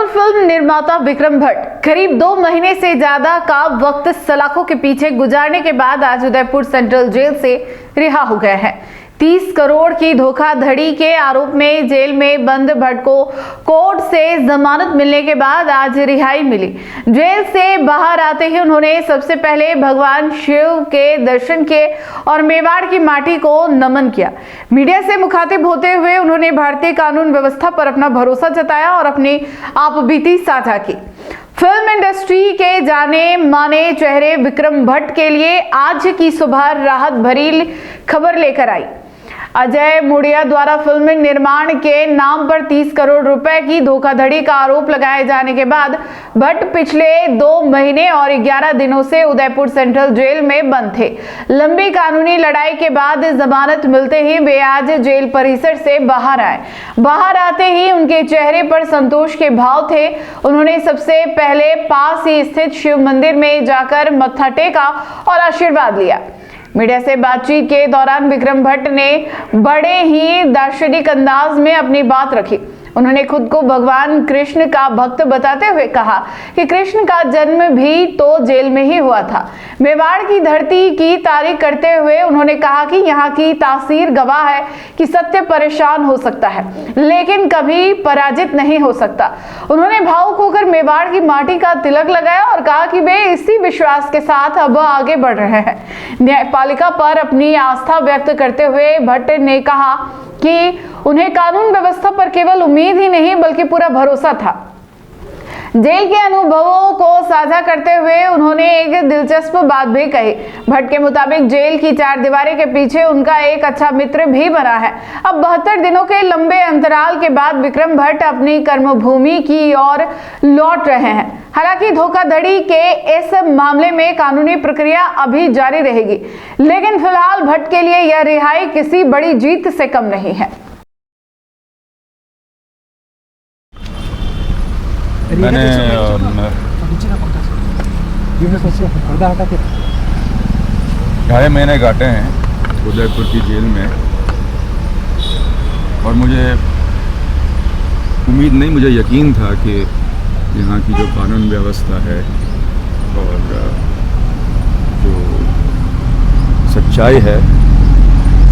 Film निर्माता विक्रम भट्ट करीब 2 महीने से ज्यादा का वक्त सलाखों के पीछे गुजारने के बाद आज उदयपुर सेंट्रल जेल से रिहा हो गए हैं। 30 करोड़ की धोखाधड़ी के आरोप में जेल में बंद भट्ट को कोर्ट से जमानत मिलने के बाद आज रिहाई मिली। जेल से बाहर आते ही उन्होंने सबसे पहले भगवान शिव के दर्शन किए और मेवाड़ की माटी को नमन किया। मीडिया से मुखातिब होते हुए उन्होंने भारतीय कानून व्यवस्था पर अपना भरोसा जताया और अपनी आपबीती साझा की। फिल्म इंडस्ट्री के जाने माने चेहरे विक्रम भट्ट के लिए आज की सुबह राहत भरी खबर लेकर आई। अजय मुड़िया द्वारा फिल्म निर्माण के नाम पर 30 करोड़ रुपए की धोखाधड़ी का आरोप लगाए जाने के बाद भट्ट पिछले 2 महीने और 11 दिनों से उदयपुर सेंट्रल जेल में बंद थे। लंबी कानूनी लड़ाई के बाद जमानत मिलते ही वे आज जेल परिसर से बाहर आए। बाहर आते ही उनके चेहरे पर संतोष के भाव थे। उन्होंने सबसे पहले पास ही स्थित शिव मंदिर में जाकर मत्था टेका और आशीर्वाद लिया। मीडिया से बातचीत के दौरान विक्रम भट्ट ने बड़े ही दार्शनिक अंदाज में अपनी बात रखी। उन्होंने खुद को भगवान कृष्ण का भक्त बताते हुए कहा कि कृष्ण का जन्म भी तो जेल में ही हुआ था। मेवाड़ की धरती की तारीफ करते हुए उन्होंने कहा कि यहाँ की तासीर गवाह है कि सत्य परेशान हो सकता है लेकिन कभी पराजित नहीं हो सकता। उन्होंने भावुक होकर मेवाड़ की माटी का तिलक लगाया और कहा कि वे इसी विश्वास के साथ अब आगे बढ़ रहे हैं। न्यायपालिका पर अपनी आस्था व्यक्त करते हुए भट्ट ने कहा कि उन्हें कानून व्यवस्था पर केवल उम्मीद ही नहीं बल्कि पूरा भरोसा था। जेल के अनुभवों को साझा करते हुए उन्होंने एक दिलचस्प बात भी कही। भट्ट के मुताबिक जेल की 4 दीवारें के पीछे उनका एक अच्छा मित्र भी बना है। अब 72 दिनों के लंबे अंतराल के बाद विक्रम भट्ट अपनी कर्मभूमि की ओर लौट रहे हैं। हालांकि धोखाधड़ी के इस मामले में कानूनी प्रक्रिया अभी जारी रहेगी, लेकिन फिलहाल भट्ट के लिए यह रिहाई किसी बड़ी जीत से कम नहीं है। मैंने ढाई महीने काटे हैं उदयपुर की जेल में और मुझे उम्मीद नहीं, मुझे यकीन था कि यहाँ की जो कानून व्यवस्था है और जो सच्चाई है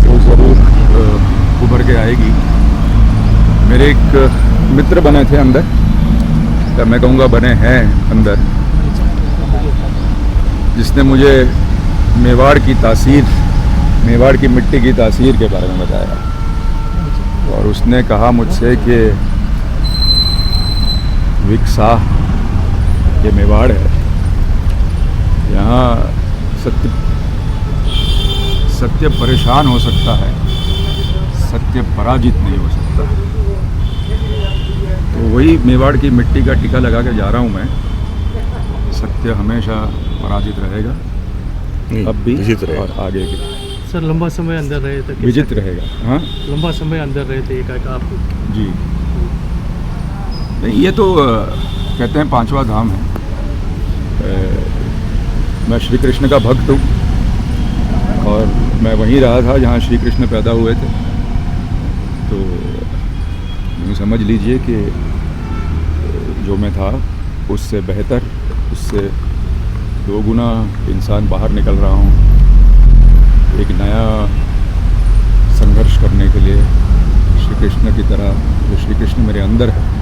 वो ज़रूर उभर के आएगी। मेरे एक मित्र बने थे अंदर, मैं कहूँगा बने हैं अंदर, जिसने मुझे मेवाड़ की तासीर, मेवाड़ की मिट्टी की तासीर के बारे में बताया और उसने कहा मुझसे कि विकसा ये मेवाड़ है, यहाँ सत्य परेशान हो सकता है, सत्य पराजित नहीं हो सकता। तो वही मेवाड़ की मिट्टी का टीका लगा के जा रहा हूँ मैं। सत्य हमेशा पराजित रहेगा, अब भी और आगे भी। सर लंबा समय अंदर रहे थे, विजित रहेगा। हाँ, लंबा समय अंदर रहे थे एक आप जी। नहीं, ये तो कहते हैं 5वां धाम है। मैं श्री कृष्ण का भक्त हूँ और मैं वहीं रहा था जहाँ श्री कृष्ण पैदा हुए थे। तो यूँ समझ लीजिए कि जो मैं था उससे बेहतर, उससे 2 गुना इंसान बाहर निकल रहा हूँ एक नया संघर्ष करने के लिए। श्री कृष्ण की तरह जो श्री कृष्ण मेरे अंदर है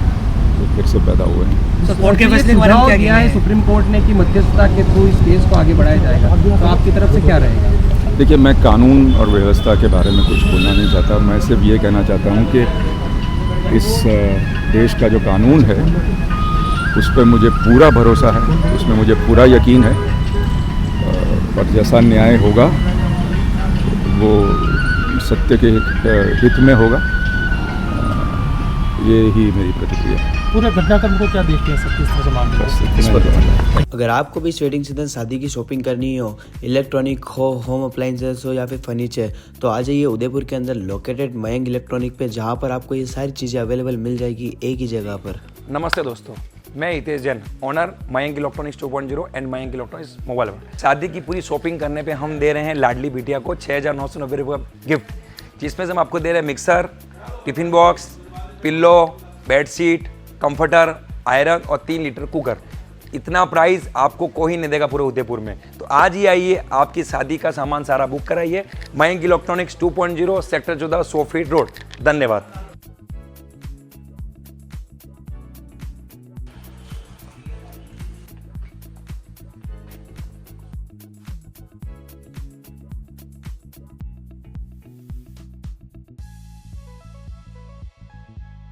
वो फिर से पैदा हुए हैं। तो कोर्ट के फैसले के बारे में क्या गया है? सुप्रीम कोर्ट ने कि मध्यस्थता के थ्रू इस केस को आगे बढ़ाया जाएगा, तो आपकी तरफ से क्या रहेगा? देखिए, मैं कानून और व्यवस्था के बारे में कुछ बोलना नहीं चाहता। मैं सिर्फ ये कहना चाहता हूँ कि इस देश का जो कानून है उस पर मुझे पूरा भरोसा है, उसमें मुझे पूरा यकीन है और जैसा न्याय होगा वो सत्य के हित में होगा। ये ही मेरी प्रतिक्रिया है। पूरे घटनाक्रम को क्या देखते हैं सर, किस तरह से मामले? अगर आपको भी इस वेडिंग सीजन शादी की शॉपिंग करनी हो, इलेक्ट्रॉनिक हो, होम अप्लाइंसेस हो या फिर फर्नीचर, तो आ जाइए उदयपुर के अंदर लोकेटेड मयंक इलेक्ट्रॉनिक पे, जहाँ पर आपको ये सारी चीज़ें अवेलेबल मिल जाएगी एक ही जगह पर। नमस्ते दोस्तों, मैं Hitesh Jain, owner Mayank electronics 2.0 and Mayank electronics mobile world. शादी की पूरी शॉपिंग करने पे हम दे रहे हैं लाडली बिटिया को 6,990 रुपये गिफ्ट, जिसमें से हम आपको दे रहे हैं mixer, tiffin box, pillow, bedsheet, comforter, iron और 3 लीटर कुकर। इतना प्राइस आपको कोई नहीं देगा पूरे उदयपुर में। तो आज ही आइए, आपकी शादी का सामान सारा बुक कराइए। Mayank electronics 2.0 sector 14 100 feet road. धन्यवाद।